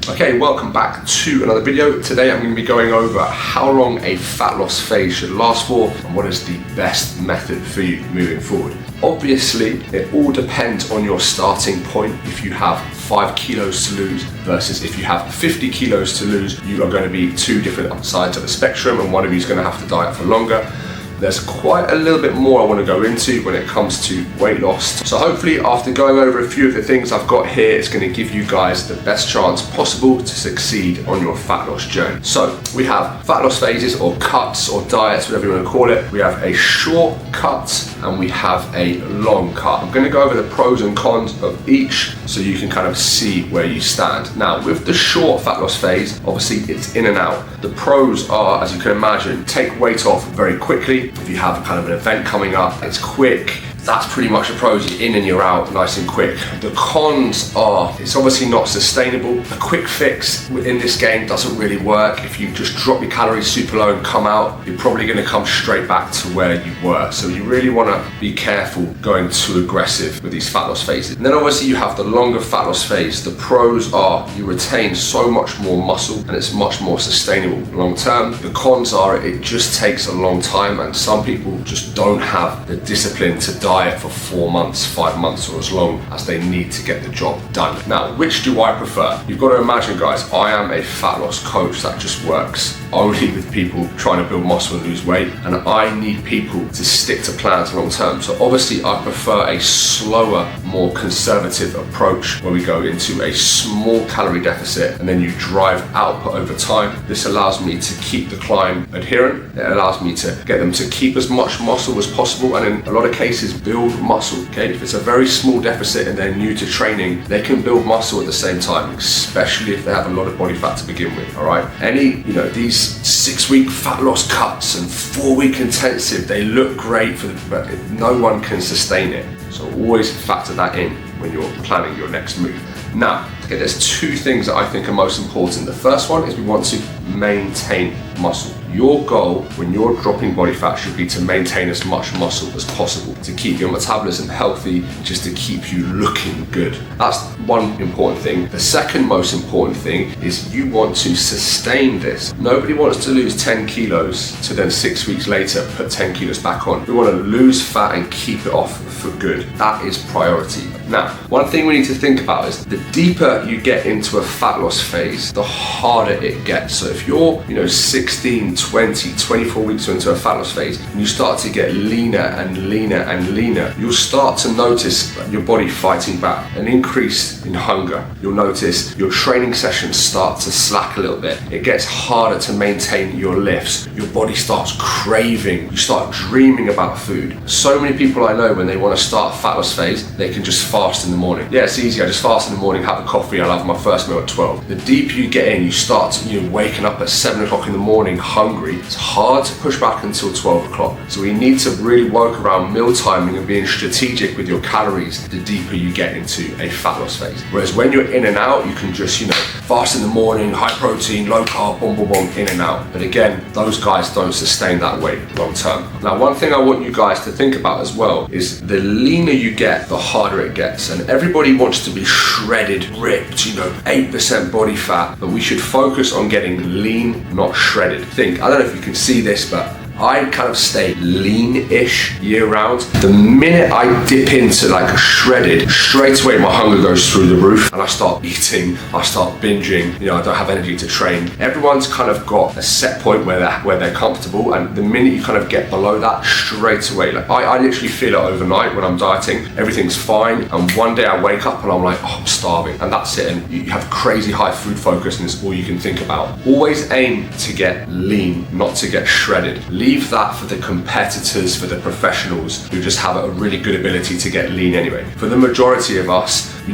Okay, welcome back to another video. Today I'm going to be going over how long a fat loss phase should last for and what is the best method for you moving forward. Obviously, it all depends on your starting point. If you have 5 kilos to lose versus if you have 50 kilos to lose, you are going to be two different sides of the spectrum, and one of you is going to have to diet for longer. There's quite a little bit more I want to go into when it comes to weight loss. So hopefully after going over a few of the things I've got here, it's going to give you guys the best chance possible to succeed on your fat loss journey. So we have fat loss phases or cuts or diets, whatever you want to call it. We have a short cut and we have a long cut. I'm going to go over the pros and cons of each so you can kind of see where you stand. Now with the short fat loss phase, obviously it's in and out. The pros are, as you can imagine, take weight off very quickly. If you have kind of an event coming up, it's quick. That's pretty much the pros. You're in and you're out nice and quick. The cons are, it's obviously not sustainable. A quick fix in this game doesn't really work. If you just drop your calories super low and come out, you're probably going to come straight back to where you were. So you really want to be careful going too aggressive with these fat loss phases. And then obviously you have the longer fat loss phase. The pros are you retain so much more muscle and it's much more sustainable long term. The cons are it just takes a long time, and some people just don't have the discipline to diet for 4 months, 5 months, or as long as they need to get the job done. Now, which do I prefer? You've got to imagine, guys, I am a fat loss coach that just works only with people trying to build muscle and lose weight, and I need people to stick to plans long term. So obviously I prefer a slower, more conservative approach where we go into a small calorie deficit and then you drive output over time. This allows me to keep the climb adherent. It allows me to get them to keep as much muscle as possible, and in a lot of cases build muscle. Okay, if it's a very small deficit and they're new to training, they can build muscle at the same time, especially if they have a lot of body fat to begin with. All right, these 6-week fat loss cuts and 4-week intensive, they look great but no one can sustain it. So always factor that in when you're planning your next move. Now, okay, there's 2 things that I think are most important. The first one is we want to maintain muscle. Your goal when you're dropping body fat should be to maintain as much muscle as possible, to keep your metabolism healthy, just to keep you looking good. That's one important thing. The second most important thing is you want to sustain this. Nobody wants to lose 10 kilos to then 6 weeks later put 10 kilos back on. We want to lose fat and keep it off for good. That is priority. Now, one thing we need to think about is the deeper you get into a fat loss phase, the harder it gets. So if you're 16, 20, 24 weeks into a fat loss phase and you start to get leaner and leaner and leaner, you'll start to notice your body fighting back, an increase in hunger. You'll notice your training sessions start to slack a little bit. It gets harder to maintain your lifts. Your body starts craving. You start dreaming about food. So many people I know, when they want to start a fat loss phase, they can just fast in the morning. Yeah, it's easy. I just fast in the morning, have a coffee, I'll have my first meal at 12. The deeper you get in, you start waking up at 7 o'clock in the morning hungry. It's hard to push back until 12 o'clock. So we need to really work around meal timing and being strategic with your calories the deeper you get into a fat loss phase. Whereas when you're in and out, you can just, fast in the morning, high protein, low carb, boom, boom, boom, in and out. But again, those guys don't sustain that weight long term. Now, one thing I want you guys to think about as well is the leaner you get, the harder it gets. And everybody wants to be shredded, ripped, 8% body fat, but we should focus on getting lean, not shredded. I don't know if you can see this, but I kind of stay lean-ish year round. The minute I dip into like shredded, straight away my hunger goes through the roof and I start eating, I start binging, I don't have energy to train. Everyone's kind of got a set point where they're comfortable, and the minute you kind of get below that, straight away, like I literally feel it overnight when I'm dieting, everything's fine, and one day I wake up and I'm like, I'm starving, and that's it, and you have crazy high food focus and it's all you can think about. Always aim to get lean, not to get shredded. Leave that for the competitors, for the professionals who just have a really good ability to get lean anyway. For the majority of us, 10,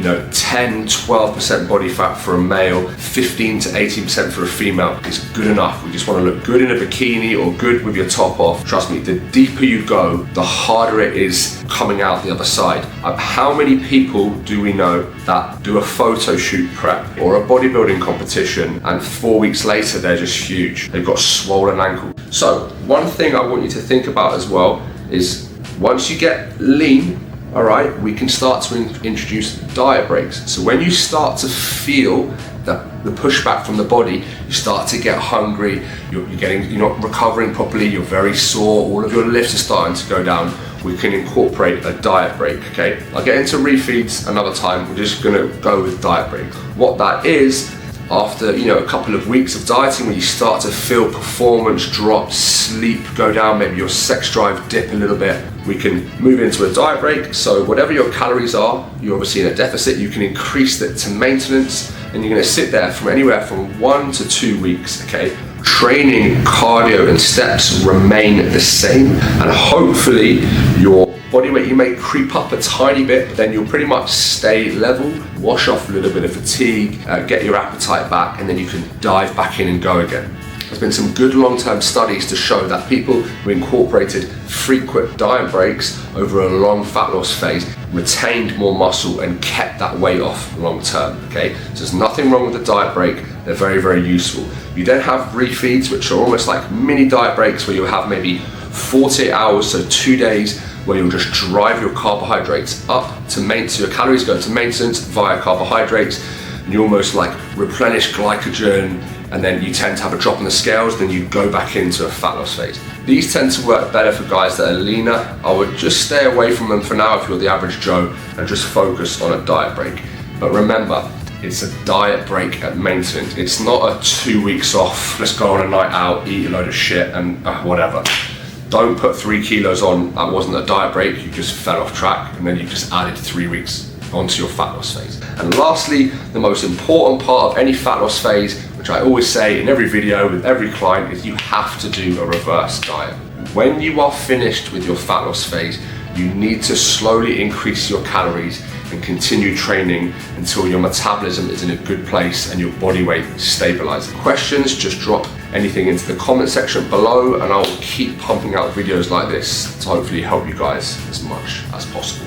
12% body fat for a male, 15 to 18% for a female is good enough. We just want to look good in a bikini or good with your top off. Trust me, the deeper you go, the harder it is coming out the other side. How many people do we know that do a photo shoot prep or a bodybuilding competition and 4 weeks later they're just huge? They've got swollen ankles. So one thing I want you to think about as well is once you get lean, all right, we can start to introduce diet breaks. So when you start to feel the the pushback from the body, you start to get hungry, you're not recovering properly, you're very sore, all of your lifts are starting to go down, we can incorporate a diet break, okay? I'll get into refeeds another time, we're just gonna go with diet break. What that is, after a couple of weeks of dieting, when you start to feel performance drop, sleep go down, maybe your sex drive dip a little bit, we can move into a diet break. So whatever your calories are, you're obviously in a deficit, you can increase that to maintenance, and you're going to sit there from anywhere from 1 to 2 weeks, okay? Training, cardio and steps remain the same, and hopefully your body weight, you may creep up a tiny bit, but then you'll pretty much stay level, wash off a little bit of fatigue, get your appetite back, and then you can dive back in and go again. There's been some good long-term studies to show that people who incorporated frequent diet breaks over a long fat loss phase retained more muscle and kept that weight off long term, okay? So there's nothing wrong with the diet break, they're very, very useful. You then have refeeds, which are almost like mini diet breaks where you'll have maybe 48 hours, so 2 days, where you'll just drive your carbohydrates up to maintenance, your calories go to maintenance via carbohydrates, and you almost like replenish glycogen, and then you tend to have a drop in the scales, then you go back into a fat loss phase. These tend to work better for guys that are leaner. I would just stay away from them for now if you're the average Joe, and just focus on a diet break. But remember, it's a diet break at maintenance. It's not a 2 weeks off, let's go on a night out, eat a load of shit and whatever. Don't put 3 kilos on, that wasn't a diet break, you just fell off track, and then you just added 3 weeks onto your fat loss phase. And lastly, the most important part of any fat loss phase, which I always say in every video with every client, is you have to do a reverse diet. When you are finished with your fat loss phase, you need to slowly increase your calories and continue training until your metabolism is in a good place and your body weight stabilizes. Questions, just drop anything into the comment section below, and I'll keep pumping out videos like this to hopefully help you guys as much as possible.